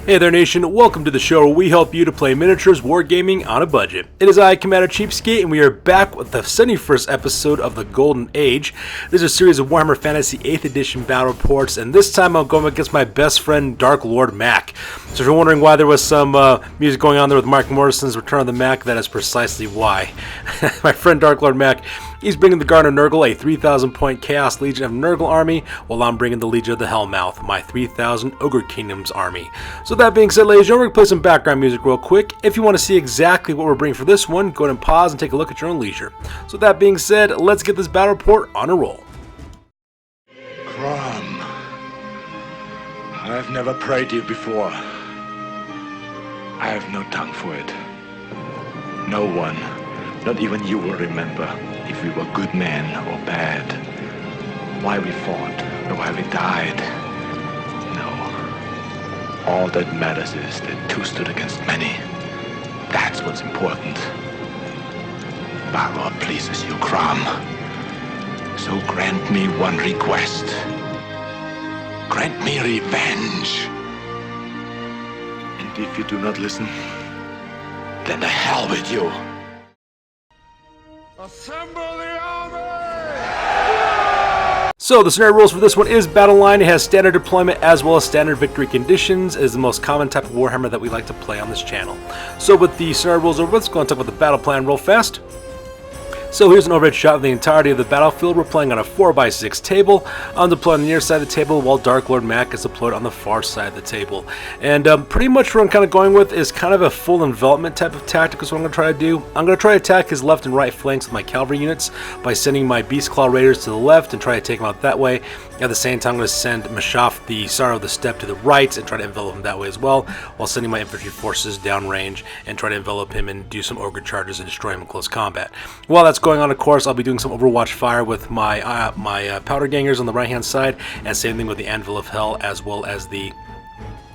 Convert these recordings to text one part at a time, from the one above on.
Hey there nation, welcome to the show where we help you to play miniatures wargaming on a budget. It is I, Commander CheapSkate, and we are back with the 71st episode of the Golden Age. This is a series of Warhammer Fantasy 8th Edition battle reports, and this time I'm going against my best friend, Dark Lord Mac. So if you're wondering why there was some music going on there with Mark Morrison's Return of the Mac, that is precisely why. My friend Dark Lord Mac, he's bringing the Garden of Nurgle, a 3,000 point Chaos Legion of Nurgle army, while I'm bringing the Legion of the Hellmouth, my 3,000 Ogre Kingdoms army. So that being said, ladies and gentlemen, we're going to play some background music real quick. If you want to see exactly what we're bringing for this one, go ahead and pause and take a look at your own leisure. So that being said, let's get this battle report on a roll. Crom, I've never prayed you before. I have no tongue for it. No one, not even you, will remember if we were good men or bad, why we fought or why we died. No. All that matters is that two stood against many. That's what's important. Balor pleases you, Crom. So grant me one request. Grant me revenge. And if you do not listen, then to hell with you. Assemble the army! So the scenario rules for this one is battle line. It has standard deployment as well as standard victory conditions. It is the most common type of Warhammer that we like to play on this channel. So with the scenario rules over, let's go and talk about the battle plan real fast. So here's an overhead shot of the entirety of the battlefield. We're playing on a 4x6 table. I'm deployed on the near side of the table while Dark Lord Mac is deployed on the far side of the table. And pretty much what I'm kind of going with is kind of a full envelopment type of tactic is what I'm going to try to do. I'm going to try to attack his left and right flanks with my cavalry units by sending my Beast Claw Raiders to the left and try to take them out that way. At the same time, I'm going to send Mashaf, the Sorrow of the Steppe, to the right and try to envelop him that way as well, while sending my infantry forces downrange and try to envelop him and do some Ogre charges and destroy him in close combat. While that's going on, of course, I'll be doing some Overwatch fire with my Powder Gangers on the right-hand side, and same thing with the Anvil of Hell as well as the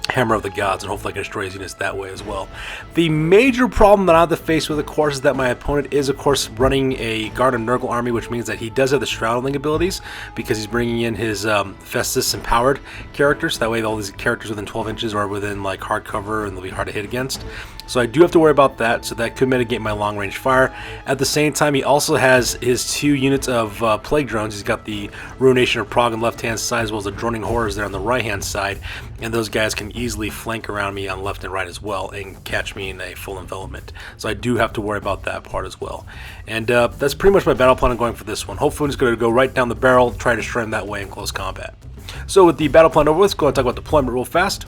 Hammer of the Gods, and hopefully I can destroy his units that way as well. The major problem that I have to face with, of course, is that my opponent is, of course, running a Garden of Nurgle army, which means that he does have the Shroudling abilities, because he's bringing in his Festus empowered characters. That way all these characters within 12 inches are within like hard cover and they'll be hard to hit against. So I do have to worry about that, so that could mitigate my long-range fire. At the same time, he also has his 2 units of Plague Drones. He's got the Ruination of Prague on the left-hand side, as well as the Droning Horrors there on the right-hand side, and those guys can easily flank around me on left and right as well and catch me in a full envelopment. So I do have to worry about that part as well. And that's pretty much my battle plan I'm going for this one. Hopefully I'm just going to go right down the barrel, try to destroy him that way in close combat. So with the battle plan over, let's go and talk about deployment real fast.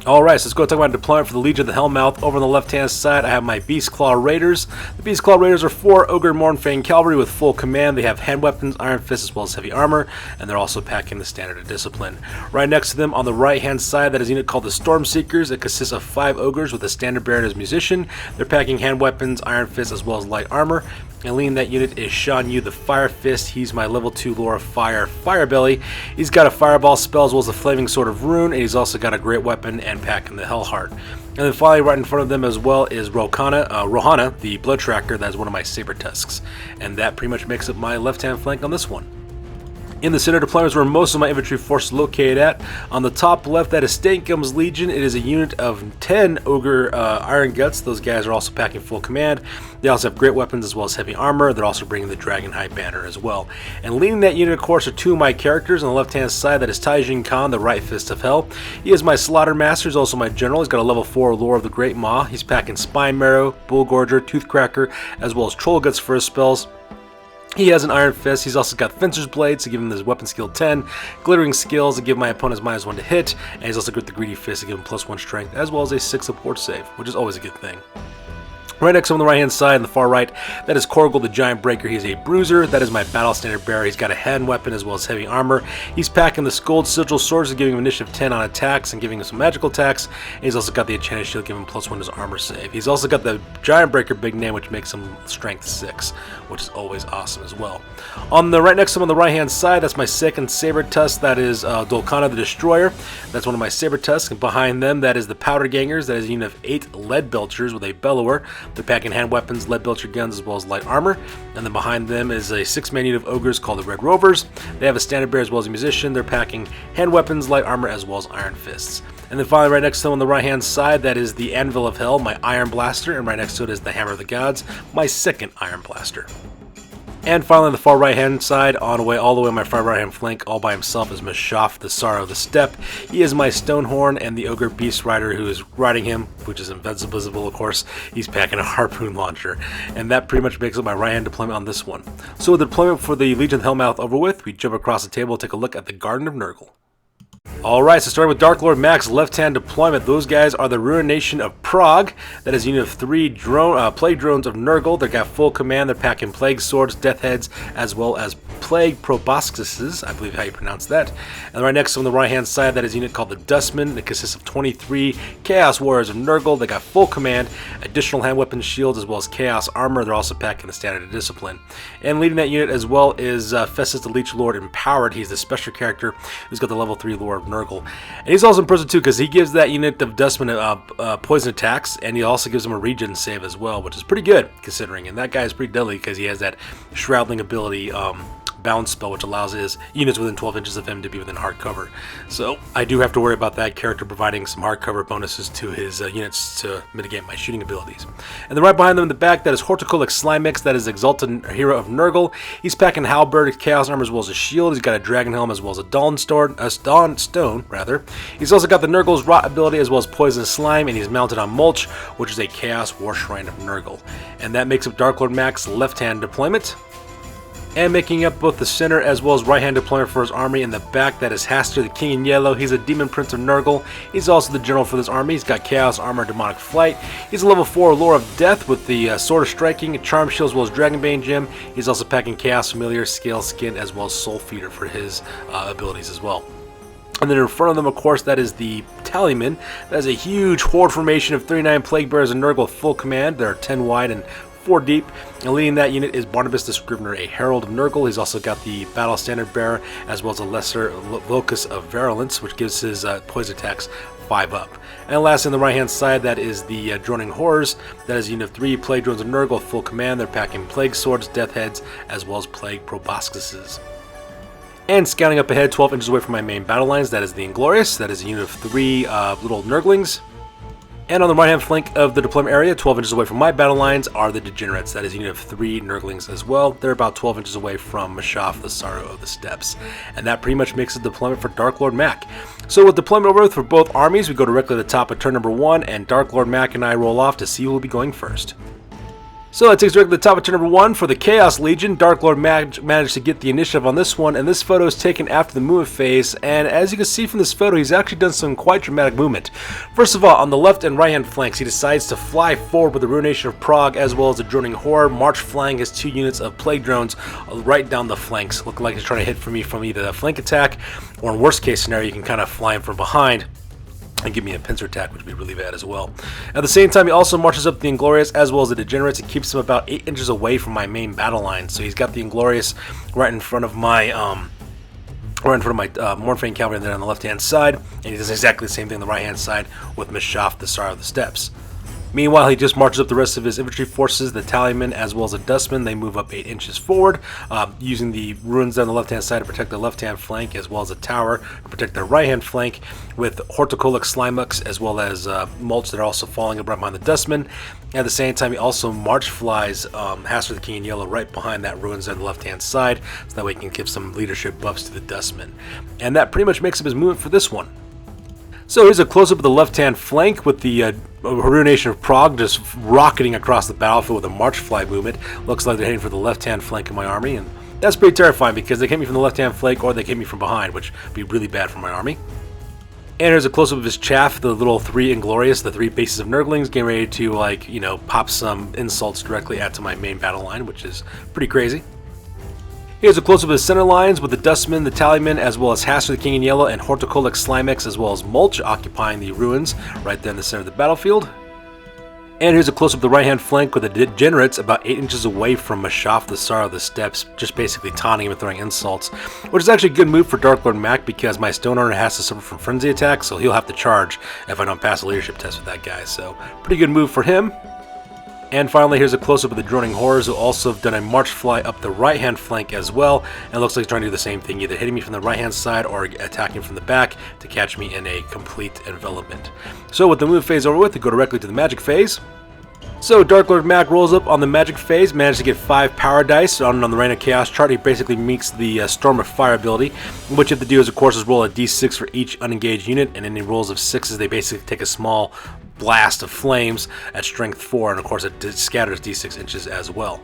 Alright, so let's go talk about deployment for the Legion of the Hellmouth. Over on the left-hand side, I have my Beast Claw Raiders. The Beast Claw Raiders are 4 Ogre Mornfang Cavalry with full command. They have hand weapons, iron fists, as well as heavy armor, and they're also packing the Standard of Discipline. Right next to them, on the right-hand side, that is a unit called the Storm Seekers. It consists of 5 Ogres with a Standard Bearer as musician. They're packing hand weapons, iron fists, as well as light armor. And leading that unit is Shan Yu, the Fire Fist. He's my level 2 Lore of Fire Firebelly. He's got a Fireball spell as well as a Flaming Sword of Rune, and he's also got a great weapon and packing the Hellheart. And then finally, right in front of them as well is Rohana, the Blood Tracker. That is one of my Saber Tusks. And that pretty much makes up my left-hand flank on this one. In the center deployments where most of my infantry force is located at. On the top left, that is Stankum's Legion. It is a unit of 10 Ogre Iron Guts. Those guys are also packing full command. They also have great weapons as well as heavy armor. They're also bringing the Dragonhide banner as well. And leading that unit, of course, are 2 of my characters. On the left-hand side, that is Taijin Khan, the Right Fist of Hell. He is my Slaughter Master. He's also my General. He's got a level 4 Lore of the Great Maw. He's packing Spine Marrow, Bull Gorger, Toothcracker, as well as Troll Guts for his spells. He has an Iron Fist. He's also got Fencer's Blades to give him his weapon skill 10, Glittering Skills to give my opponents -1 to hit, and he's also got the Greedy Fist to give him +1 strength, as well as a 6 support save, which is always a good thing. Right next to him on the right-hand side, on the far right, that is Korgul, the Giant Breaker. He's a Bruiser. That is my Battle Standard Bearer. He's got a hand weapon as well as heavy armor. He's packing the Gold Sigil Swords, giving him initiative 10 on attacks and giving him some magical attacks. And he's also got the Enchanted Shield, giving him +1 to his armor save. He's also got the Giant Breaker Big Name, which makes him Strength 6, which is always awesome as well. On the right next to him on the right-hand side, that's my second Saber Tusk. That is Dolkana the Destroyer. That's one of my Saber Tusks. And behind them, that is the Powder Gangers. That is a unit of 8 Lead Belchers with a Bellower. They're packing hand weapons, lead belcher guns, as well as light armor. And then behind them is a 6-man unit of ogres called the Red Rovers. They have a standard bearer as well as a musician. They're packing hand weapons, light armor, as well as iron fists. And then finally right next to him on the right hand side, that is the Anvil of Hell, my Iron Blaster, and right next to it is the Hammer of the Gods, my second Iron Blaster. And finally on the far right hand side, all the way on my far right hand flank, all by himself, is Mashaf, the Sorrow of the Steppe. He is my Stonehorn, and the Ogre Beast Rider who is riding him, which is invisible of course, he's packing a Harpoon Launcher. And that pretty much makes up my right hand deployment on this one. So with the deployment for the Legion of Hellmouth over with, we jump across the table and take a look at the Garden of Nurgle. Alright, so starting with Dark Lord Mac's left-hand deployment, those guys are the Ruination of Prague. That is a unit of 3 Plague Drones of Nurgle. They've got full command, they're packing Plague Swords, Death Heads, as well as Plague Proboscises, I believe how you pronounce that. And right next to on the right-hand side, that is a unit called the Dustman. It consists of 23 Chaos Warriors of Nurgle. They got full command, additional hand weapon shields, as well as Chaos Armor. They're also packing the Standard of Discipline. And leading that unit as well is Festus the Leech Lord Empowered. He's the special character who's got the level 3 lore of Nurgle. And he's also in prison too, because he gives that unit of Dustman poison attacks, and he also gives him a regen save as well, which is pretty good considering. And that guy is pretty deadly because he has that Shroudling ability bounce spell, which allows his units within 12 inches of him to be within hard cover. So I do have to worry about that character providing some hard cover bonuses to his units to mitigate my shooting abilities. And then right behind them in the back, that is Horticolic Slimix, that is Exalted Hero of Nurgle. He's packing Halberd, Chaos Armor, as well as a shield. He's got a Dragon Helm, as well as a Dawn Stone. He's also got the Nurgle's Rot ability, as well as Poison Slime, and he's mounted on Mulch, which is a Chaos War Shrine of Nurgle. And that makes up Dark Lord Mac's left-hand deployment. And making up both the center as well as right-hand deployment for his army in the back, that is Hastur, the King in Yellow. He's a Demon Prince of Nurgle. He's also the general for this army. He's got Chaos Armor, Demonic Flight. He's a level 4 Lore of Death with the Sword of Striking, Charm Shield, as well as Dragonbane Gem. He's also packing Chaos Familiar, Scale Skin, as well as Soul Feeder for his abilities as well. And then in front of them, of course, that is the Tallyman. That is a huge horde formation of 39 Plague Bearers of Nurgle full command. There are 10 wide and 4 deep, and leading that unit is Barnabas the Scrivener, a Herald of Nurgle. He's also got the Battle Standard Bearer, as well as a Lesser Locus of Virulence, which gives his poison attacks 5 up. And last on the right hand side, that is the Droning Horrors. That is a unit of 3 Plague Drones of Nurgle full command. They're packing Plague Swords, Death Heads, as well as Plague Proboscises. And scouting up ahead 12 inches away from my main battle lines, that is the Inglorious. That is a unit of 3 little Nurglings. And on the right-hand flank of the deployment area, 12 inches away from my battle lines, are the Degenerates. That is a unit of 3 Nurglings as well. They're about 12 inches away from Mashaf, the Sorrow of the Steppes. And that pretty much makes the deployment for Dark Lord Mac. So with deployment over with for both armies, we go directly to the top of turn number 1, and Dark Lord Mac and I roll off to see who will be going first. So that takes directly to the top of turn number 1 for the Chaos Legion. Dark Lord managed to get the initiative on this one, and this photo is taken after the movement phase, and as you can see from this photo, he's actually done some quite dramatic movement. First of all, on the left and right hand flanks, he decides to fly forward with the Ruination of Prague, as well as the Droning Horror, march flying his 2 units of Plague Drones right down the flanks. Looking like he's trying to hit for me from either a flank attack, or in worst case scenario, you can kind of fly him from behind and give me a pincer attack, which would be really bad as well. At the same time, he also marches up the Inglorious as well as the Degenerates. It keeps him about 8 inches away from my main battle line. So he's got the Inglorious right in front of my Mornfane Cavalry there on the left-hand side, and he does exactly the same thing on the right-hand side with Mashaf, the Sorrow of the Steppes. Meanwhile, he just marches up the rest of his infantry forces, the Tallyman as well as the Dustman. They move up 8 inches forward, using the ruins on the left-hand side to protect the left-hand flank, as well as a tower to protect their right-hand flank, with Horticolic Slimux as well as Mulch that are also falling right behind the Dustman. At the same time, he also march flies Hastur the King in Yellow right behind that ruins on the left-hand side, so that way he can give some leadership buffs to the Dustman. And that pretty much makes up his movement for this one. So here's a close-up of the left-hand flank with the Ruination of Prague just rocketing across the battlefield with a march fly movement. Looks like they're heading for the left-hand flank of my army, and that's pretty terrifying because they hit me from the left-hand flank or they hit me from behind, which would be really bad for my army. And here's a close-up of his chaff, the little 3 Inglorious, the 3 bases of Nurglings, getting ready to, pop some insults directly at to my main battle line, which is pretty crazy. Here's a close-up of the center lines with the Dustman, the Tallyman, as well as Hastur the King in Yellow, and Horticolic Slimix, as well as Mulch, occupying the ruins right there in the center of the battlefield. And here's a close-up of the right-hand flank with the Degenerates about 8 inches away from Mashaf, the Sorrow of the Steppes, just basically taunting him and throwing insults, which is actually a good move for Dark Lord Mac because my Stone Armor has to suffer from frenzy attacks, so he'll have to charge if I don't pass a leadership test with that guy, so pretty good move for him. And finally, here's a close-up of the droning horrors, who also have done a march fly up the right-hand flank as well, and it looks like he's trying to do the same thing, either hitting me from the right-hand side or attacking from the back to catch me in a complete envelopment. So with the move phase over with, we go directly to the magic phase. So Dark Lord Mac rolls up on the magic phase, managed to get 5 power dice on the Reign of Chaos chart. He basically meets the Storm of Fire ability. What you have to do is, of course, is roll a d6 for each unengaged unit, and any rolls of 6s, they basically take a small blast of flames at strength 4, and of course it scatters d6 inches as well.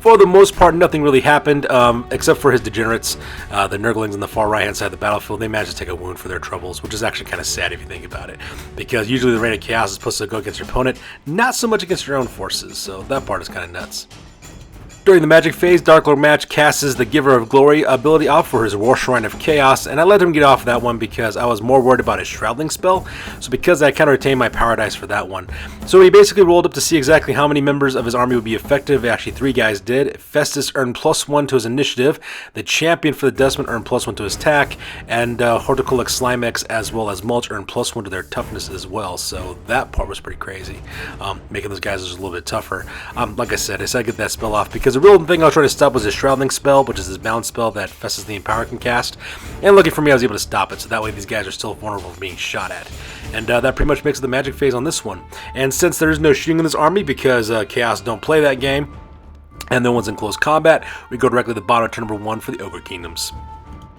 For the most part, nothing really happened, except for his degenerates, the Nurglings on the far right-hand side of the battlefield. They managed to take a wound for their troubles, which is actually kind of sad if you think about it, because usually the Reign of Chaos is supposed to go against your opponent, not so much against your own forces, so that part is kind of nuts. During the magic phase, Dark Lord Match casts the Giver of Glory ability off for his War Shrine of Chaos, and I let him get off that one because I was more worried about his Shroudling spell, so because I kind of retained my power dice for that one. So he basically rolled up to see exactly how many members of his army would be effective. Actually, 3 guys did. Festus earned +1 to his initiative, the Champion for the Dustman earned +1 to his attack, and Horticulix Slimex as well as Mulch earned +1 to their toughness as well, so that part was pretty crazy, making those guys just a little bit tougher. Like I said, I decided to get that spell off because the real thing I was trying to stop was his Shroudling spell, which is his bound spell that Festus the Empower can cast. And lucky for me, I was able to stop it, so that way these guys are still vulnerable from being shot at. And that pretty much makes it the magic phase on this one. And since there is no shooting in this army because Chaos don't play that game, and no one's in close combat, we go directly to the bottom of turn number 1 for the Ogre Kingdoms.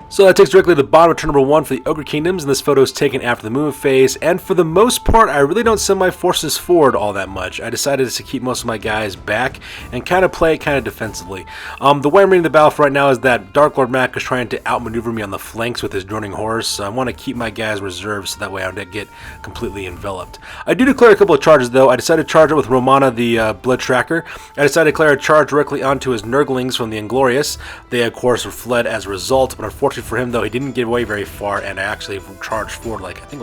So that takes directly to the bottom of turn number 1 for the Ogre Kingdoms, and this photo is taken after the movement phase, and for the most part, I really don't send my forces forward all that much. I decided to keep most of my guys back and kind of play it kind of defensively. The way I'm reading the battle for right now is that Dark Lord Mac is trying to outmaneuver me on the flanks with his droning horrors, so I want to keep my guys reserved so that way I don't get completely enveloped. I do declare a couple of charges though. I decided to charge it with Romana the Blood Tracker. I decided to declare a charge directly onto his Nurglings from the Inglorious. They of course were fled as a result, but unfortunately for him though, he didn't get away very far, and I actually charged forward I think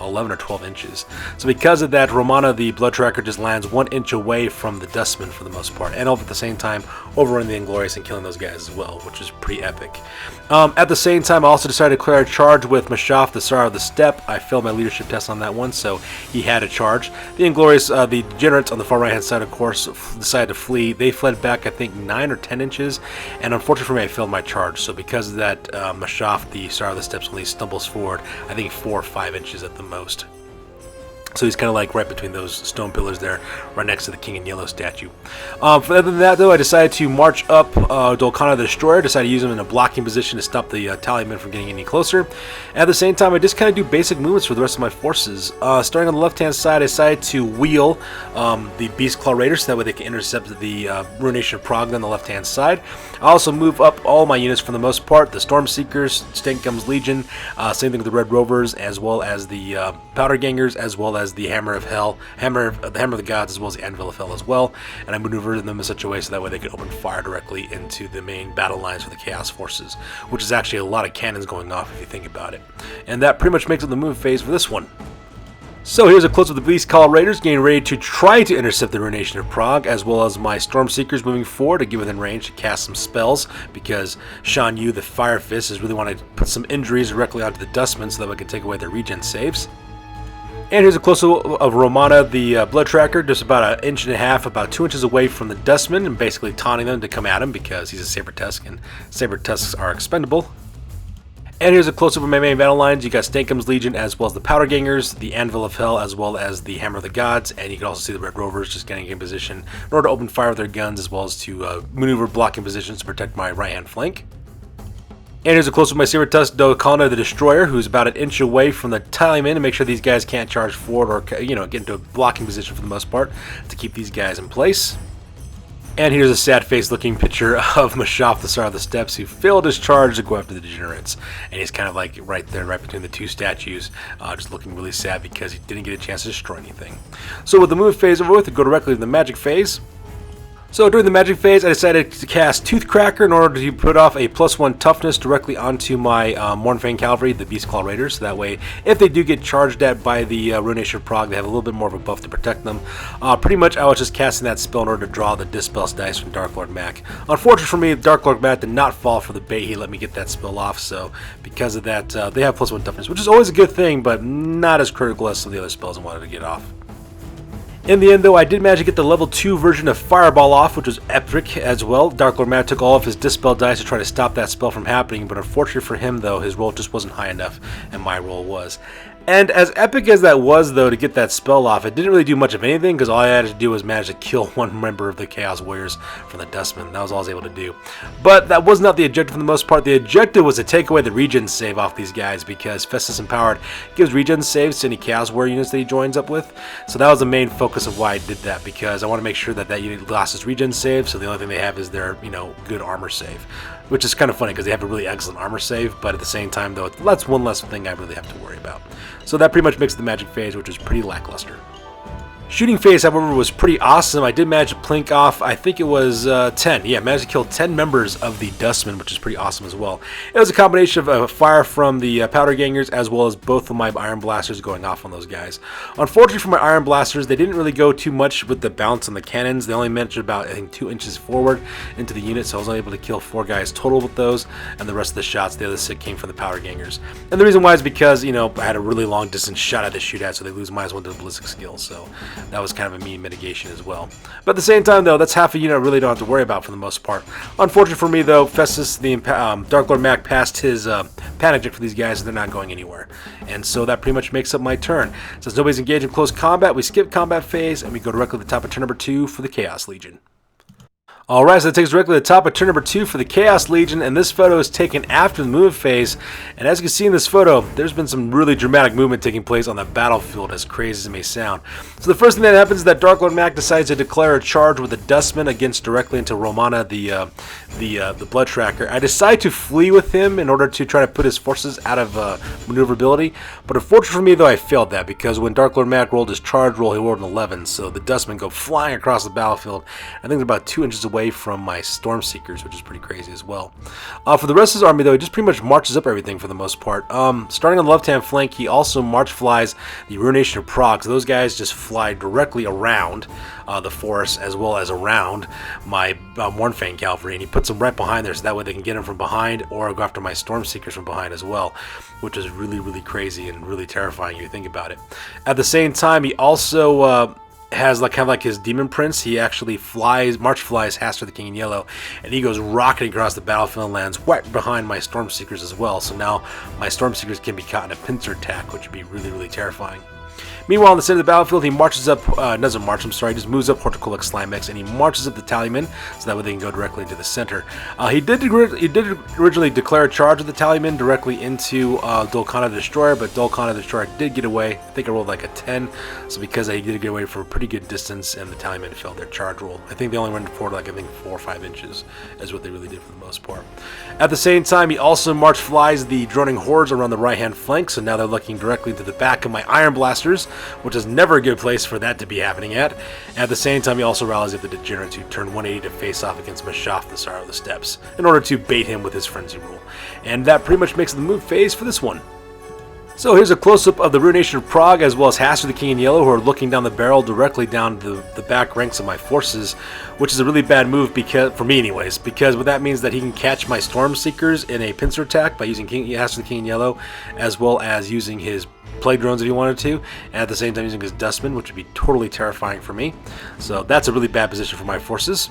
11 or 12 inches. So because of that, Romana the Blood Tracker just lands 1 inch away from the Dustman for the most part, and at the same time overrunning the Inglorious and killing those guys as well, which is pretty epic. At the same time, I also decided to declare a charge with Mashaf the Sorrow of the Steppe. I failed my leadership test on that one, so he had a charge. The Inglorious, the Degenerates on the far right hand side, of course, decided to flee. They fled back I think 9 or 10 inches, and unfortunately for me, I failed my charge. So because of that, Mashaf the Sorrow of the Steppe only stumbles forward I think 4 or 5 inches at the most. So he's kind of like right between those stone pillars there, right next to the King in Yellow statue. Other than that, though, I decided to march up Dolkana the Destroyer. Decided to use him in a blocking position to stop the Tallymen from getting any closer. At the same time, I just kind of do basic movements for the rest of my forces. Starting on the left-hand side, I decided to wheel the Beast Claw Raiders, so that way they can intercept the Ruination of Prague on the left-hand side. I also move up all my units for the most part. The Storm Seekers, Stenkum's Legion, same thing with the Red Rovers, as well as the Powder Gangers, as well as the Hammer of Hell, the Hammer of the Gods, as well as the Anvil of Hell as well, and I maneuvered them in such a way so that way they could open fire directly into the main battle lines for the Chaos forces, which is actually a lot of cannons going off if you think about it. And that pretty much makes it the move phase for this one. So here's a close-up of the Beast Claw Raiders getting ready to try to intercept the Ruination of Prague, as well as my Storm Seekers moving forward to get within range to cast some spells, because Shan Yu, the Fire Fist, is really wanting to put some injuries directly onto the Dustmen so that we can take away their regen saves. And here's a close-up of Romana, the Blood Tracker, just about 1.5 inches, about 2 inches away from the Dustmen, and basically taunting them to come at him because he's a Saber Tusk, and Saber Tusks are expendable. And here's a close-up of my main battle lines. You got Stenkum's Legion, as well as the Powder Gangers, the Anvil of Hell, as well as the Hammer of the Gods, and you can also see the Red Rovers just getting in position in order to open fire with their guns, as well as to maneuver blocking positions to protect my right-hand flank. And here's a close-up of my Saber Tusk Dolkana the Destroyer, who's about 1 inch away from the Tallymen to make sure these guys can't charge forward or get into a blocking position for the most part to keep these guys in place. And here's a sad-faced looking picture of Mashaf the Sorrow of the Steppes, who failed his charge to go after the Degenerates. And he's kind of like right there, right between the two statues, just looking really sad because he didn't get a chance to destroy anything. So with the move phase over with, we go directly to the magic phase. So during the magic phase, I decided to cast Toothcracker in order to put off a +1 toughness directly onto my Mornfang Cavalry, the Beast Claw Raiders. So that way, if they do get charged at by the Ruination of Prague, they have a little bit more of a buff to protect them. Pretty much, I was just casting that spell in order to draw the Dispels dice from Dark Lord Mac. Unfortunately for me, Dark Lord Mac did not fall for the bait. He let me get that spell off, so because of that, they have +1 toughness, which is always a good thing, but not as critical as some of the other spells I wanted to get off. In the end, though, I did manage to get the level 2 version of Fireball off, which was epic as well. Dark Lord Matt took all of his Dispel dice to try to stop that spell from happening, but unfortunately for him, though, his roll just wasn't high enough, and my roll was. And as epic as that was, though, to get that spell off, it didn't really do much of anything, because all I had to do was manage to kill one member of the Chaos Warriors from the Dustman. That was all I was able to do. But that was not the objective for the most part. The objective was to take away the regen save off these guys, because Festus Empowered gives regen saves to any Chaos Warrior units that he joins up with. So that was the main focus of why I did that, because I want to make sure that that unit lost its regen save, so the only thing they have is their, good armor save. Which is kind of funny, because they have a really excellent armor save, but at the same time, though, that's one less thing I really have to worry about. So that pretty much makes the magic phase, which is pretty lackluster. Shooting phase, however, was pretty awesome. I did manage to plink off, I think it was 10. Yeah, managed to kill 10 members of the Dustman, which is pretty awesome as well. It was a combination of fire from the Powder Gangers, as well as both of my Iron Blasters going off on those guys. Unfortunately for my Iron Blasters, they didn't really go too much with the bounce on the cannons. They only managed about, I think, 2 inches forward into the unit, so I was only able to kill 4 guys total with those, and the rest of the shots, the other 6 came from the Powder Gangers. And the reason why is because, I had a really long distance shot at to shoot at, so they lose -1 to the ballistic skill, so that was kind of a mean mitigation as well. But at the same time, though, that's half a unit I really don't have to worry about for the most part. Unfortunate for me, though, Festus, the Dark Lord Mac, passed his panic check for these guys, and they're not going anywhere. And so that pretty much makes up my turn. Since nobody's engaged in close combat, we skip combat phase, and we go directly to the top of turn number 2 for the Chaos Legion. Alright, so that takes us directly to the top of turn number 2 for the Chaos Legion, and this photo is taken after the move phase. And as you can see in this photo, there's been some really dramatic movement taking place on the battlefield, as crazy as it may sound. So the first thing that happens is that Dark Lord Mac decides to declare a charge with the Dustman against directly into Romana, the Blood Tracker. I decide to flee with him in order to try to put his forces out of maneuverability, but unfortunately for me, though, I failed that, because when Dark Lord Mac rolled his charge roll, he rolled an 11, so the Dustmen go flying across the battlefield. I think they're about 2 inches away from my Stormseekers, which is pretty crazy as well. For the rest of his army, though, he just pretty much marches up everything for the most part. Starting on the left-hand flank, he also march flies the Ruination of Prague, so those guys just fly directly around the forest, as well as around my Mornfang Cavalry, and he puts them right behind there, so that way they can get them from behind, or go after my Stormseekers from behind as well, which is really, really crazy and really terrifying if you think about it. At the same time, he also has kind of like his Demon Prince. He actually march flies Haster the King in Yellow, and he goes rocketing across the battlefield and lands right behind my Stormseekers as well. So now my Stormseekers can be caught in a pincer attack, which would be really, really terrifying. Meanwhile, in the center of the battlefield, he marches up, doesn't march, I'm sorry, he just moves up Horticulix Slimex, and he marches up the Tallyman, so that way they can go directly into the center. He did originally declare a charge with the Tallyman directly into Dolkana the Destroyer, but Dolkana the Destroyer did get away. I think I rolled like a 10, so because he did get away for a pretty good distance, and the Tallyman failed their charge roll. I think they only went forward like, I think, 4 or 5 inches, is what they really did for the most part. At the same time, he also march flies the Droning Hordes around the right-hand flank, so now they're looking directly into the back of my Iron Blasters, which is never a good place for that to be happening at. And at the same time, he also rallies up the Degenerates, who turn 180 to face off against Mashaf, the Sorrow of the Steppes, in order to bait him with his Frenzy rule. And that pretty much makes the move phase for this one. So here's a close-up of the Ruination of Prague, as well as Haster the King in Yellow, who are looking down the barrel directly down the back ranks of my forces, which is a really bad move, because for me anyways, because what that means that he can catch my Stormseekers in a pincer attack by using Haster the King in Yellow, as well as using his Plague Drones if he wanted to, and at the same time using his Dustman, which would be totally terrifying for me. So that's a really bad position for my forces.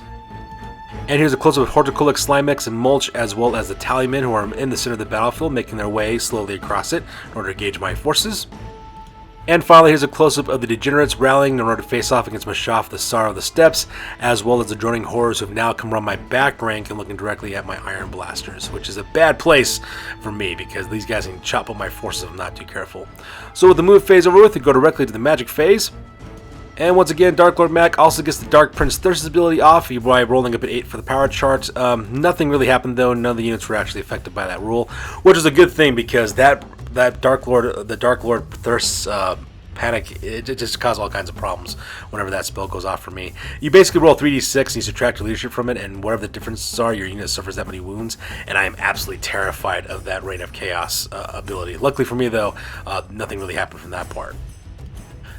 And here's a close-up of Horticulix, Slimex, and Mulch, as well as the Tallymen, who are in the center of the battlefield, making their way slowly across it in order to gauge my forces. And finally, here's a close-up of the Degenerates rallying in order to face off against Mashaf, the Sorrow of the Steppes, as well as the Droning Horrors, who have now come around my back rank and looking directly at my Iron Blasters, which is a bad place for me, because these guys can chop up my forces if I'm not too careful. So with the move phase over with, we go directly to the magic phase. And once again, Dark Lord Mac also gets the Dark Prince Thirst ability off by rolling up at 8 for the power chart. Nothing really happened, though. None of the units were actually affected by that rule, which is a good thing, because the Dark Lord Thirst panic, it just caused all kinds of problems whenever that spell goes off for me. You basically roll 3d6 and you subtract your leadership from it, and whatever the differences are, your unit suffers that many wounds, and I am absolutely terrified of that Reign of Chaos ability. Luckily for me, though, nothing really happened from that part.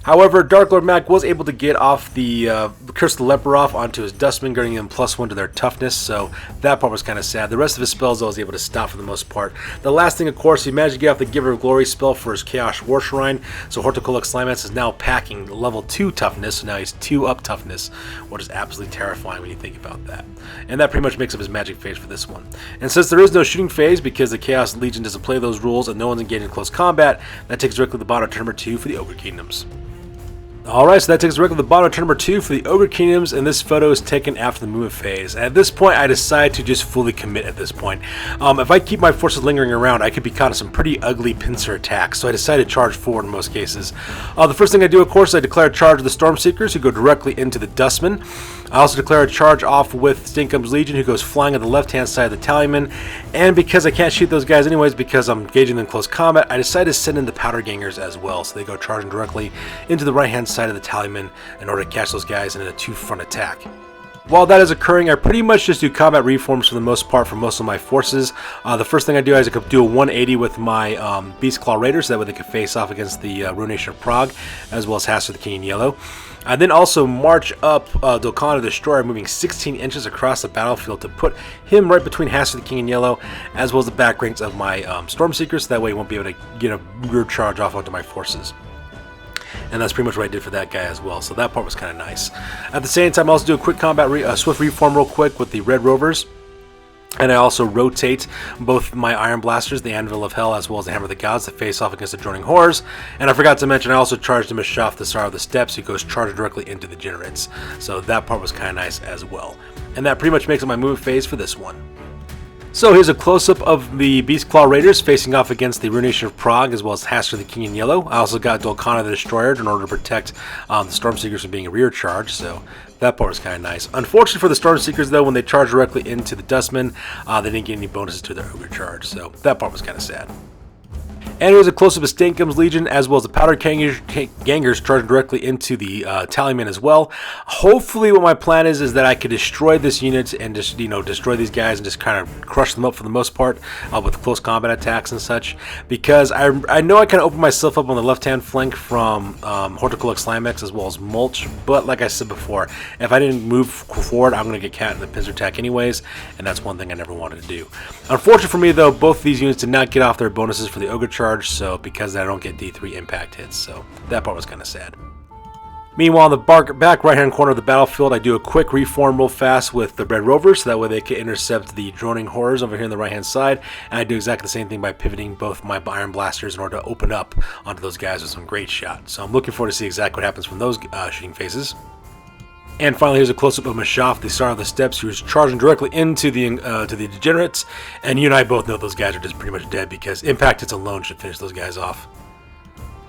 However, Dark Lord Mac was able to get off the Curse of the Leper off onto his Dustman, giving them +1 to their toughness, so that part was kind of sad. The rest of his spells I was able to stop for the most part. The last thing, of course, he managed to get off the Giver of Glory spell for his Chaos War Shrine, so Horticulus Slimax is now packing level 2 toughness, so now he's 2 up toughness, which is absolutely terrifying when you think about that. And that pretty much makes up his magic phase for this one. And since there is no shooting phase, because the Chaos Legion doesn't play those rules and no one's engaged in close combat, that takes directly to the bottom of turn number 2 for the Ogre Kingdoms. Alright, so that takes us directly to the bottom of turn number 2 for the Ogre Kingdoms, and this photo is taken after the movement phase. At this point, I decide to just fully commit at this point. If I keep my forces lingering around, I could be caught in some pretty ugly pincer attacks, so I decided to charge forward in most cases. The first thing I do, of course, is I declare a charge of the Stormseekers, who go directly into the Dustman. I also declare a charge off with Stinkum's Legion, who goes flying on the left-hand side of the Tallyman, and because I can't shoot those guys anyways, because I'm engaging them in close combat, I decide to send in the Powder Gangers as well, so they go charging directly into the right-hand side of the Tallyman in order to catch those guys in a 2-front attack. While that is occurring, I pretty much just do combat reforms for the most part for most of my forces. The first thing I do is I could do a 180 with my Beastclaw Raiders, so that way they could face off against the Ruination of Prague, as well as Haster the King in Yellow. I then also march up Dokkan the Destroyer, moving 16 inches across the battlefield to put him right between Haster the King in Yellow, as well as the back ranks of my Stormseekers, so that way he won't be able to get a rear charge off onto my forces. And that's pretty much what I did for that guy as well, so that part was kind of nice. At the same time, I also do a quick combat swift reform real quick with the Red Rovers. And I also rotate both my Iron Blasters, the Anvil of Hell, as well as the Hammer of the Gods, to face off against the Droning Horrors. And I forgot to mention, I also charged the Mashaf, the Sorrow of the Steppes, who goes charged directly into the Generates. So that part was kind of nice as well. And that pretty much makes up my move phase for this one. So here's a close-up of the Beastclaw Raiders facing off against the Ruination of Prague, as well as Haster the King in Yellow. I also got Dolkana the Destroyer in order to protect the Stormseekers from being a rear charge, so that part was kind of nice. Unfortunately for the Stormseekers, though, when they charged directly into the Dustman, they didn't get any bonuses to their Ogre charge, so that part was kind of sad. And here's a close-up of Stinkum's Legion, as well as the Powder Gangers charging directly into the Tallyman as well. Hopefully what my plan is that I could destroy this unit and just, destroy these guys and just kind of crush them up for the most part with close combat attacks and such. Because I know I kind of opened myself up on the left-hand flank from Horticulus Slimax as well as Mulch. But like I said before, if I didn't move forward, I'm going to get caught in the pincer attack anyways. And that's one thing I never wanted to do. Unfortunately for me, though, both of these units did not get off their bonuses for the Ogre charge. So because I don't get D3 impact hits, so that part was kind of sad. Meanwhile, in the back right-hand corner of the battlefield, I do a quick reform real fast with the Red Rovers, so that way they can intercept the Droning Horrors over here on the right-hand side. And I do exactly the same thing by pivoting both my Iron Blasters in order to open up onto those guys with some great shots. So I'm looking forward to see exactly what happens from those shooting phases. And finally, here's a close-up of Mashaf, the Sorrow of the Steppes, who's charging directly into the to the Degenerates. And you and I both know those guys are just pretty much dead because impact hits alone should finish those guys off.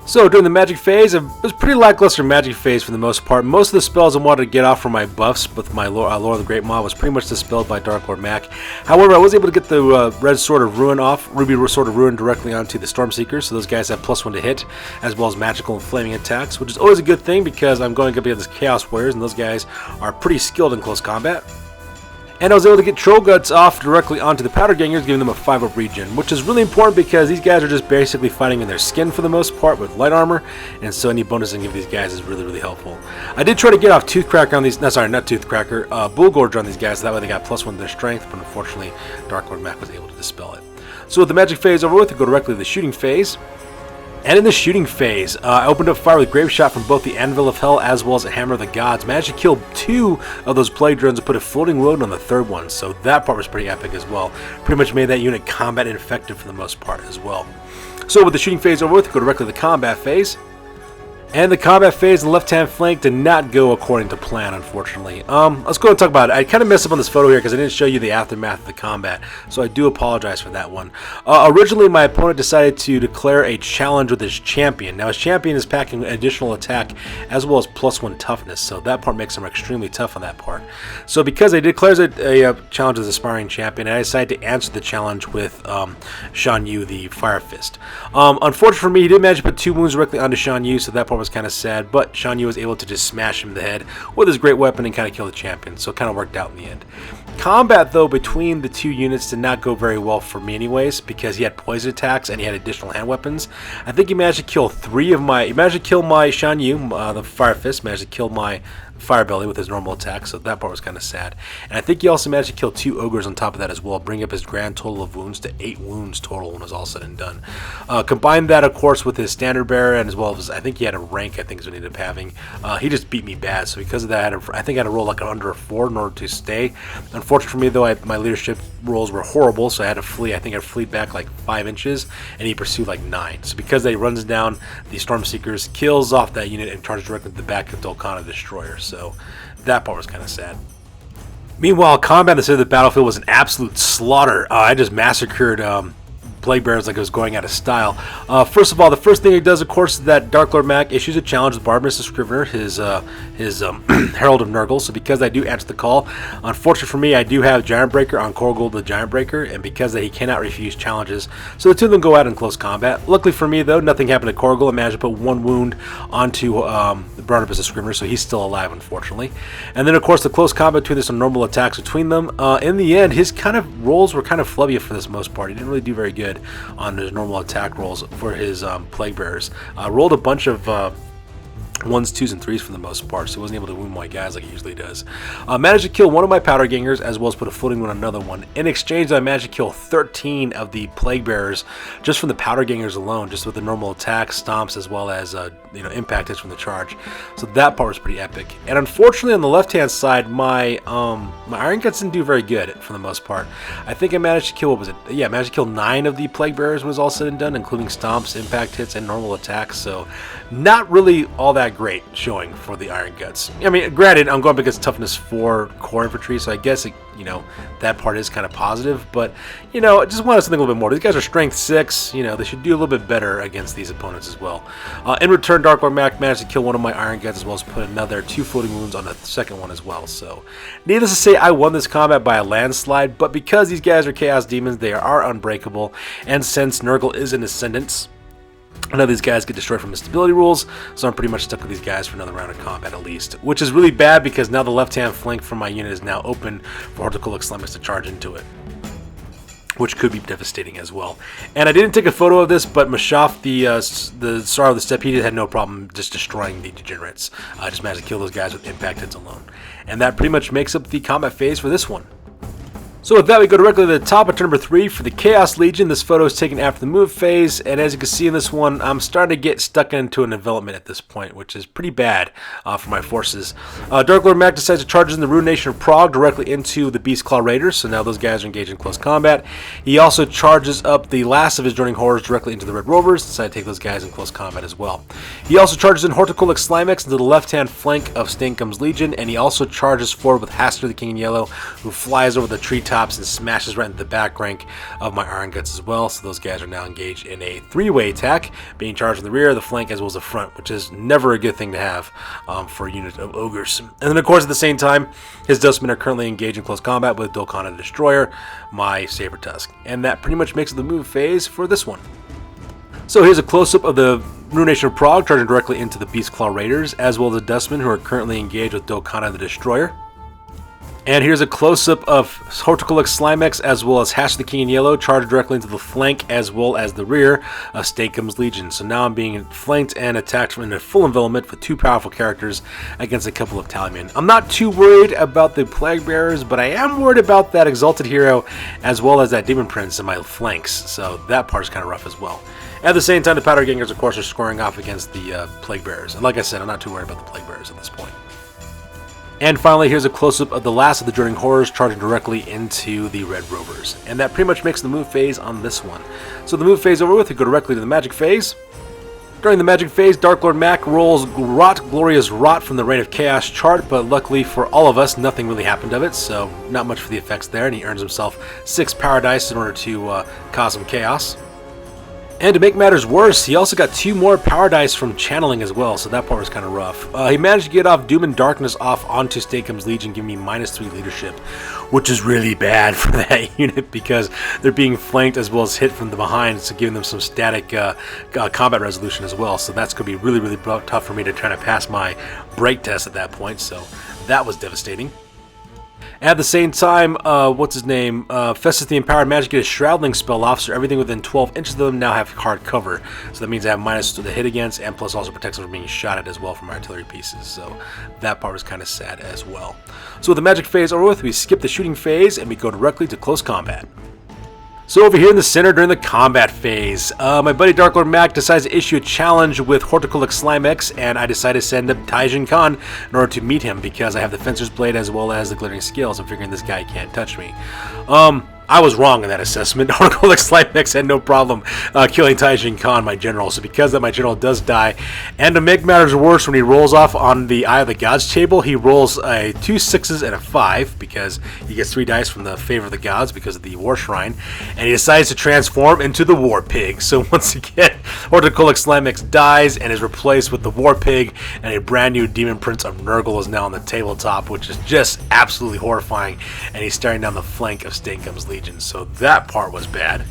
So during the magic phase, it was pretty lackluster magic phase for the most part. Most of the spells I wanted to get off from my buffs with my Lord of the Great Maw was pretty much dispelled by Dark Lord Mac. However, I was able to get the Red Sword of Ruin off, Ruby Sword of Ruin directly onto the Stormseekers, so those guys have +1 to hit, as well as magical and flaming attacks, which is always a good thing because I'm going up against Chaos Warriors, and those guys are pretty skilled in close combat. And I was able to get Troll Guts off directly onto the Powder Gangers, giving them a 5-up regen, which is really important because these guys are just basically fighting in their skin for the most part with light armor, and so any bonus I can give these guys is really, really helpful. I did try to get off Toothcracker on these, not Toothcracker, Bullgorger on these guys, so that way they got +1 to their strength, but unfortunately Dark Lord Mac was able to dispel it. So with the magic phase over with, we go directly to the shooting phase. And in the shooting phase, I opened up fire with Grave Shot from both the Anvil of Hell as well as the Hammer of the Gods. Managed to kill 2 of those Plague Drones and put a floating load on the 3rd one, so that part was pretty epic as well. Pretty much made that unit combat ineffective for the most part as well. So with the shooting phase over with, we go directly to the combat phase. And the combat phase on the left-hand flank did not go according to plan, unfortunately. Let's go and talk about it. I kind of messed up on this photo here because I didn't show you the aftermath of the combat, so I do apologize for that one. Originally, my opponent decided to declare a challenge with his champion. Now, his champion is packing additional attack as well as +1 toughness, so that part makes him extremely tough on that part. So because he declares a challenge as aspiring champion, I decided to answer the challenge with Shan Yu, the Fire Fist. Unfortunately for me, he did manage to put 2 wounds directly onto Shan Yu, so that part was kind of sad, but Shan Yu was able to just smash him in the head with his great weapon and kind of kill the champion, so it kind of worked out in the end. Combat, though, between the two units did not go very well for me anyways, because he had poison attacks and he had additional hand weapons. I think he managed to kill he managed to kill my Shan Yu, the Fire Fist, managed to kill my Fire Belly with his normal attack, so that part was kind of sad. And I think he also managed to kill 2 ogres on top of that as well, bringing up his grand total of wounds to 8 wounds total when it was all said and done. Combine that, of course, with his standard bearer, and as well as I think he had a rank, I think is what he ended up having. He just beat me bad, so because of that, I think I had to roll like under a 4 in order to stay. Unfortunately for me, though, my leadership rolls were horrible, so I had to flee. I think I fleed back like 5 inches, and he pursued like 9. So because he runs down the Stormseekers, kills off that unit, and charges directly to the back of Dolkana Destroyer. So that part was kind of sad. Meanwhile, combat on the side of the battlefield was an absolute slaughter. I just massacred Plague Bearers like it was going out of style. First of all, the first thing he does, of course, is that Dark Lord Mac issues a challenge with Barbarous the Scrivener, his Herald of Nurgle. So because I do answer the call, unfortunately for me, I do have Giant Breaker on Korgul the Giant Breaker, and because he cannot refuse challenges, so the two of them go out in close combat. Luckily for me, though, nothing happened to Korgul. I managed to put 1 wound onto Barnabas the Scrivener, so he's still alive, unfortunately. And then, of course, the close combat between this and normal attacks between them. In the end, his kind of rolls were kind of flubby for this most part. He didn't really do very good on his normal attack rolls for his Plague Bearers. Rolled a bunch of 1s, 2s, and 3s for the most part, so he wasn't able to wound my guys like he usually does. Managed to kill one of my Powder Gangers, as well as put a floating one on another one. In exchange, I managed to kill 13 of the Plague Bearers just from the Powder Gangers alone, just with the normal attacks, stomps, as well as impact hits from the charge. So that part was pretty epic. And unfortunately, on the left-hand side, my Iron Guts didn't do very good for the most part. I think I managed to kill, what was it? Yeah, I managed to kill 9 of the Plague Bearers when it was all said and done, including stomps, impact hits, and normal attacks. So not really all that great showing for the Iron Guts. I mean, granted, I'm going because toughness 4 core infantry, so I guess that part is kind of positive, but I just wanted something a little bit more. These guys are strength 6, they should do a little bit better against these opponents as well. In return, Dark Lord Mac managed to kill one of my Iron Guts, as well as put another 2 floating wounds on the second one as well. So needless to say, I won this combat by a landslide, but because these guys are Chaos Demons, they are unbreakable, and since Nurgle is an Ascendance, I know these guys get destroyed from the stability rules, so I'm pretty much stuck with these guys for another round of combat at least. Which is really bad because now the left-hand flank from my unit is now open for Horticulus Slimus to charge into it, which could be devastating as well. And I didn't take a photo of this, but Mashaf, the Sorrow of the Steppe, he had no problem just destroying the degenerates. I just managed to kill those guys with impact hits alone. And that pretty much makes up the combat phase for this one. So with that, we go directly to the top of turn number 3 for the Chaos Legion. This photo is taken after the move phase, and as you can see in this one, I'm starting to get stuck into an envelopment at this point, which is pretty bad for my forces. Dark Lord Mac decides to charge in the Rune Nation of Prague directly into the Beast Claw Raiders, so now those guys are engaged in close combat. He also charges up the last of his Joining Horrors directly into the Red Rovers, decide to take those guys in close combat as well. He also charges in Horticulus Slimex into the left-hand flank of Stankum's Legion, and he also charges forward with Haster the King in Yellow, who flies over the treetops and smashes right into the back rank of my Iron Guts as well. So those guys are now engaged in a 3-way attack, being charged in the rear, the flank, as well as the front, which is never a good thing to have for a unit of Ogres. And then, of course, at the same time, his Dustmen are currently engaged in close combat with Dolkana the Destroyer, my Saber Tusk. And that pretty much makes it the move phase for this one. So here's a close-up of the Rune Nation of Prague charging directly into the Beast Claw Raiders, as well as the Dustmen, who are currently engaged with Dolkana the Destroyer. And here's a close-up of Horticulus Slimex as well as Hash the King in Yellow, charged directly into the flank as well as the rear of Stankum's Legion. So now I'm being flanked and attacked from a full envelopment with 2 powerful characters against a couple of Tallymen. I'm not too worried about the Plague Bearers, but I am worried about that Exalted Hero as well as that Demon Prince in my flanks. So that part's kind of rough as well. At the same time, the Powder Gangers, of course, are scoring off against the Plague Bearers. And like I said, I'm not too worried about the Plague Bearers at this point. And finally, here's a close-up of the last of the Joining Horrors charging directly into the Red Rovers. And that pretty much makes the move phase on this one. So the move phase over with, we go directly to the Magic phase. During the Magic phase, Dark Lord Mac rolls Rot, Glorious Rot from the Reign of Chaos chart, but luckily for all of us, nothing really happened of it, so not much for the effects there, and he earns himself 6 Power Dice in order to cause some chaos. And to make matters worse, he also got 2 more Power Dice from channeling as well, so that part was kind of rough. He managed to get off Doom and Darkness off onto Stankum's Legion, giving me -3 leadership, which is really bad for that unit because they're being flanked as well as hit from the behind, so giving them some static combat resolution as well. So that's going to be really, really tough for me to try to pass my break test at that point, so that was devastating. At the same time, what's his name? Festus the Empowered Magic get a Shroudling spell off, so everything within 12 inches of them now have hard cover. So that means I have minus to the hit against, and plus also protects them from being shot at as well from artillery pieces. So that part was kind of sad as well. So with the magic phase over with, we skip the shooting phase and we go directly to close combat. So over here in the center during the combat phase, my buddy Dark Lord Mac decides to issue a challenge with Horticolic Slimex, and I decided to send up Taijin Khan in order to meet him because I have the Fencer's Blade as well as the Glittering Scales. I'm figuring this guy can't touch me. I was wrong in that assessment. Horticolic Slimex had no problem killing Taijin Khan, my general. So because that, my general does die. And to make matters worse, when he rolls off on the Eye of the Gods table, he rolls a 2 6s and a 5 because he gets 3 dice from the Favor of the Gods because of the War Shrine. And he decides to transform into the War Pig. So once again, Horticolic Slimex dies and is replaced with the War Pig, and a brand new Demon Prince of Nurgle is now on the tabletop, which is just absolutely horrifying. And he's staring down the flank of Stankum's Legion. So that part was bad.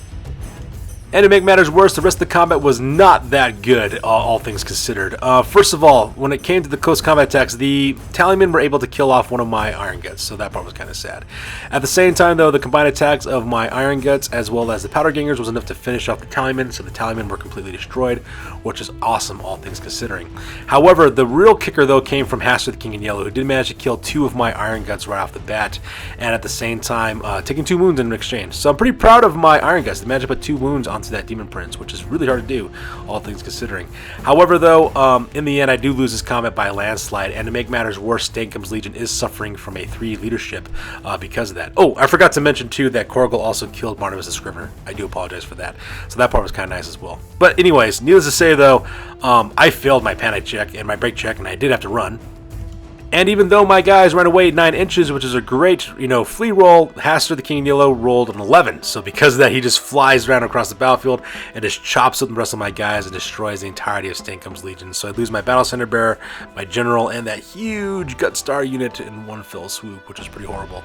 And to make matters worse, the rest of the combat was not that good, all things considered. First of all, when it came to the close combat attacks, the Tallymen were able to kill off one of my Iron Guts, so that part was kind of sad. At the same time, though, the combined attacks of my Iron Guts as well as the Powder Gangers was enough to finish off the Tallymen, so the Tallymen were completely destroyed, which is awesome, all things considering. However, the real kicker, though, came from Haster the King in Yellow, who did manage to kill 2 of my Iron Guts right off the bat, and at the same time, taking 2 wounds in exchange. So I'm pretty proud of my Iron Guts. They managed to put 2 wounds onto that Demon Prince, which is really hard to do, all things considering. However, though, in the end, I do lose this combat by a landslide, and to make matters worse, Stankum's Legion is suffering from a 3 leadership because of that. Oh, I forgot to mention, too, that Korgel also killed Barnabas the Scrivener. I do apologize for that. So that part was kind of nice as well. But anyways, needless to say, though, I failed my panic check and my break check, and I did have to run. And even though my guys ran away 9 inches, which is a great, flea roll, Haster the King in Yellow rolled an 11. So because of that, he just flies around across the battlefield and just chops up the rest of my guys and destroys the entirety of Stankum's Legion. So I lose my Battle Center Bearer, my General, and that huge Gut Star unit in one fell swoop, which is pretty horrible.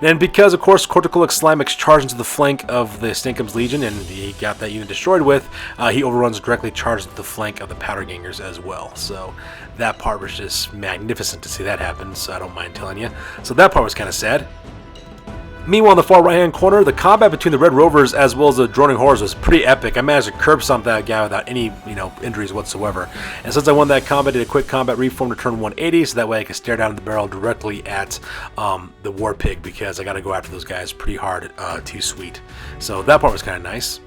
And because, of course, Horticolic Slimex charged into the flank of the Stankum's Legion, and he got that unit destroyed with, he overruns directly charged into the flank of the Powder Gangers as well. So that part was just magnificent to see that happen, so I don't mind telling you. So that part was kind of sad. Meanwhile, in the far right-hand corner, the combat between the Red Rovers as well as the Droning Horrors was pretty epic. I managed to curb stomp that guy without any, injuries whatsoever. And since I won that combat, I did a quick combat reform to turn 180, so that way I could stare down the barrel directly at the War Pig, because I got to go after those guys pretty hard, too sweet. So that part was kind of nice.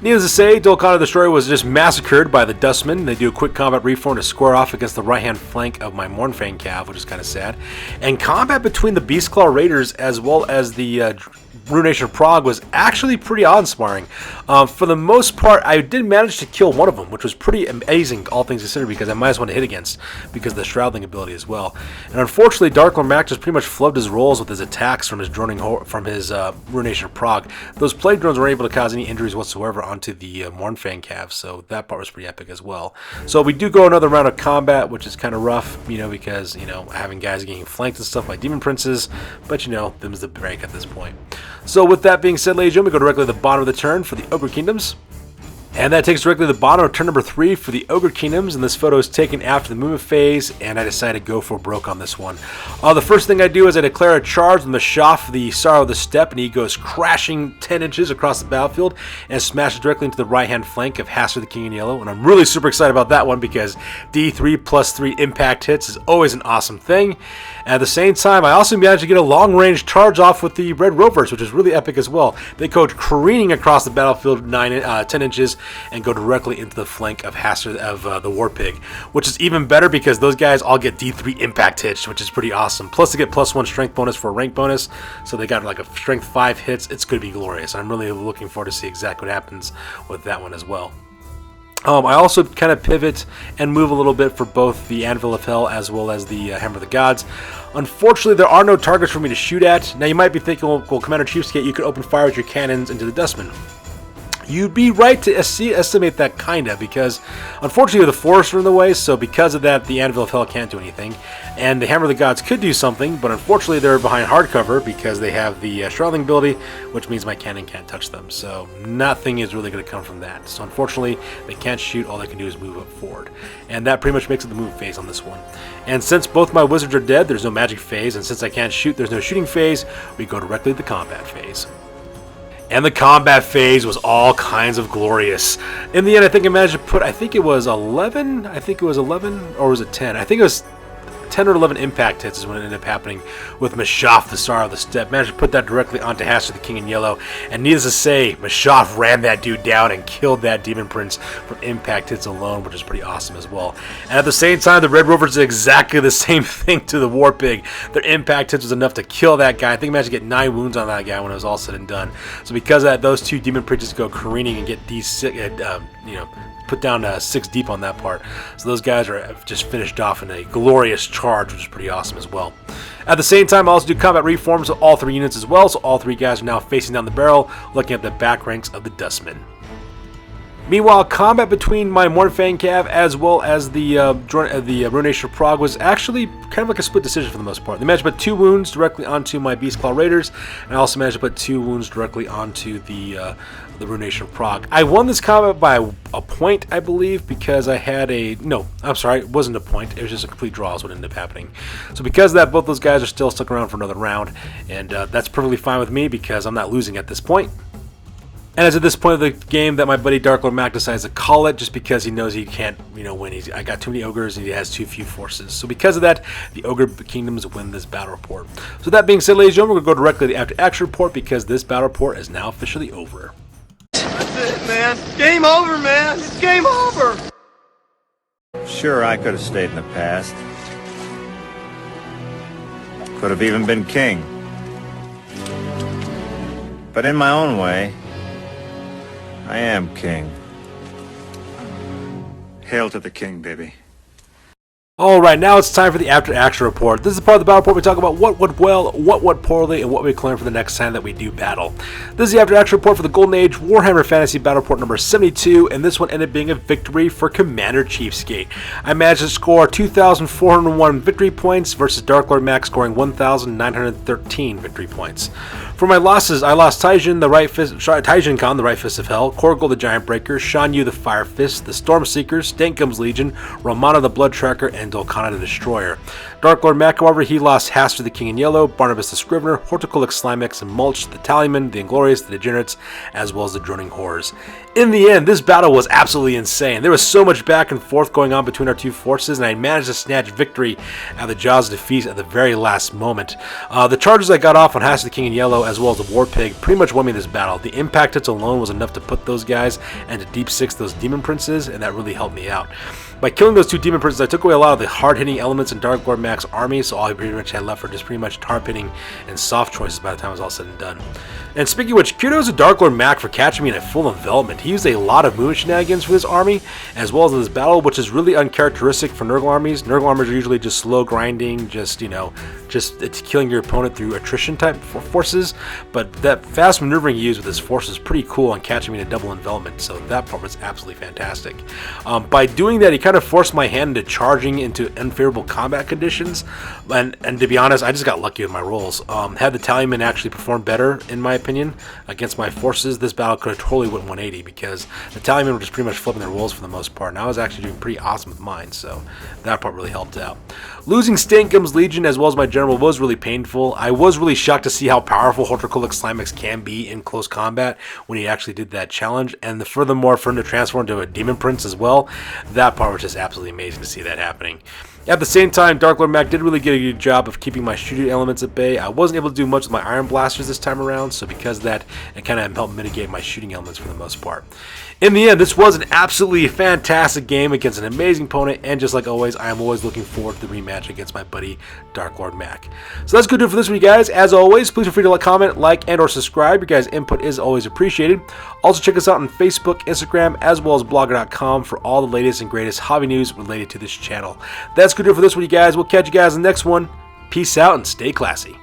Needless to say, Dolcana the Destroyer was just massacred by the Dustmen. They do a quick combat reform to square off against the right-hand flank of my Mournfang Cav, which is kind of sad. And combat between the Beastclaw Raiders as well as the Ruination of Prague was actually pretty awe-inspiring. For the most part, I did manage to kill one of them, which was pretty amazing, all things considered, because I might as well hit against because of the Shroudling ability as well. And unfortunately, Dark Lord Mac just pretty much flubbed his rolls with his attacks from his Ruination of Prague. Those Plague Drones weren't able to cause any injuries whatsoever onto the Mournfang Cav, so that part was pretty epic as well. So we do go another round of combat, which is kind of rough, because, having guys getting flanked and stuff by Demon Princes, but them's the break at this point. So with that being said, ladies and gentlemen, we go directly to the bottom of the turn for the Ogre Kingdoms. And that takes directly to the bottom of turn number 3 for the Ogre Kingdoms, and this photo is taken after the movement phase, and I decided to go for broke on this one. The first thing I do is I declare a charge on the Shaf, the Sorrow of the Steppe, and he goes crashing 10 inches across the battlefield and smashes directly into the right-hand flank of Haster the King in Yellow, and I'm really super excited about that one because D3 plus 3 impact hits is always an awesome thing. At the same time, I also managed to get a long-range charge off with the Red Rovers, which is really epic as well. They go careening across the battlefield 10 inches and go directly into the flank of Haster of the War Pig, which is even better because those guys all get D3 impact hits, which is pretty awesome. Plus, they get +1 strength bonus for a rank bonus, so they got like a strength 5 hits. It's going to be glorious. I'm really looking forward to see exactly what happens with that one as well. I also kind of pivot and move a little bit for both the Anvil of Hell as well as the Hammer of the Gods. Unfortunately, there are no targets for me to shoot at. Now, you might be thinking, well, Commander CheapSkate, you could open fire with your cannons into the Dustmen. You'd be right to estimate that kinda, because unfortunately the forests are in the way, so because of that the Anvil of Hell can't do anything. And the Hammer of the Gods could do something, but unfortunately they're behind hardcover because they have the Shrouding ability, which means my cannon can't touch them. So nothing is really going to come from that. So unfortunately they can't shoot, all they can do is move up forward. And that pretty much makes it the move phase on this one. And since both my wizards are dead, there's no magic phase, and since I can't shoot, there's no shooting phase, we go directly to the combat phase. And the combat phase was all kinds of glorious. In the end, I think I managed to put, I think it was 11, or was it 10? I think it was 10 or 11 impact hits is when it ended up happening with Mashaf, the Star of the Steppe. Managed to put that directly onto Haster, the King in Yellow. And needless to say, Mashaf ran that dude down and killed that Demon Prince from impact hits alone, which is pretty awesome as well. And at the same time, the Red Rovers did exactly the same thing to the War Pig. Their impact hits was enough to kill that guy. I think I managed to get 9 wounds on that guy when it was all said and done. So because of that, those two Demon Princes go careening and get these, put down 6 deep on that part. So those guys are just finished off in a glorious charge, which is pretty awesome as well. At the same time, I also do combat reforms with all 3 units as well, so all 3 guys are now facing down the barrel, looking at the back ranks of the Dustmen. Meanwhile, combat between my Mordheim Cav as well as the Ruination of Prague was actually kind of like a split decision for the most part. They managed to put 2 wounds directly onto my Beastclaw Raiders, and I also managed to put 2 wounds directly onto the Ruination of Prague. I won this combat by a point, I believe, because I had a... No, I'm sorry, it wasn't a point. It was just a complete draw is what ended up happening. So because of that, both those guys are still stuck around for another round, and that's perfectly fine with me because I'm not losing at this point. And it's at this point of the game that my buddy Dark Lord Mac decides to call it, just because he knows he can't, win. I got too many ogres and he has too few forces. So because of that, the Ogre Kingdoms win this battle report. So that being said, ladies and gentlemen, we're going to go directly to the After Action report because this battle report is now officially over. That's it, man. Game over, man. It's game over. Sure, I could have stayed in the past. Could have even been king. But in my own way, I am king. Hail to the king, baby. Alright, now it's time for the After Action report. This is the part of the battle report we talk about what went well, what went poorly, and what we can learn for the next time that we do battle. This is the After Action report for the Golden Age Warhammer Fantasy Battle Report number 72, and this one ended up being a victory for Commander CheapSkate. I managed to score 2,401 victory points versus Dark Lord Mac scoring 1,913 victory points. For my losses, I lost Taijin Khan, the Right Fist of Hell, Korgul the Giant Breaker, Shan Yu the Fire Fist, the Storm Seekers, Stankum's Legion, Romana the Blood Tracker, and Dolkana the Destroyer. Dark Lord Mac, however, he lost Haster the King in Yellow, Barnabas the Scrivener, Horticulix Slimex, and Mulch, the Tallyman, the Inglorious, the Degenerates, as well as the Droning Horrors. In the end, this battle was absolutely insane. There was so much back and forth going on between our two forces, and I managed to snatch victory out of the jaws of defeat at the very last moment. The charges I got off on Haster the King in Yellow, as well as the War Pig, pretty much won me this battle. The impact hits alone was enough to put those guys and to deep six those Demon Princes, and that really helped me out. By killing those 2 Demon Princes, I took away a lot of the hard-hitting elements in Dark Lord Mac's army, so all I pretty much had left were just pretty much tarp-hitting and soft choices by the time it was all said and done. And speaking of which, kudos to Dark Lord Mac for catching me in a full envelopment. He used a lot of movement shenanigans for this army, as well as this battle, which is really uncharacteristic for Nurgle armies. Nurgle armies are usually just slow grinding, just it's killing your opponent through attrition type forces, but that fast maneuvering he used with his forces is pretty cool on catching me in a double envelopment, so that part was absolutely fantastic. By doing that, he kind of forced my hand into charging into unfavorable combat conditions, and to be honest, I just got lucky with my rolls. Had the Tallyman actually performed better, in my opinion, against my forces, this battle could have totally went 180, because the Tallyman were just pretty much flipping their rolls for the most part, and I was actually doing pretty awesome with mine, so that part really helped out. Losing Stankum's Legion as well as my general was really painful. I was really shocked to see how powerful Horticulix Slimex can be in close combat when he actually did that challenge, and furthermore for him to transform into a Demon Prince as well, that part was just absolutely amazing to see that happening. At the same time, Dark Lord Mac did really get a good job of keeping my shooting elements at bay. I wasn't able to do much with my Iron Blasters this time around, so because of that, it kind of helped mitigate my shooting elements for the most part. In the end, this was an absolutely fantastic game against an amazing opponent, and just like always, I am always looking forward to the rematch against my buddy Dark Lord Mac. So that's going to do it for this week, guys. As always, please feel free to comment, like, and or subscribe. Your guys' input is always appreciated. Also, check us out on Facebook, Instagram, as well as blogger.com for all the latest and greatest hobby news related to this channel. That's going to do it for this week, guys. We'll catch you guys in the next one. Peace out and stay classy.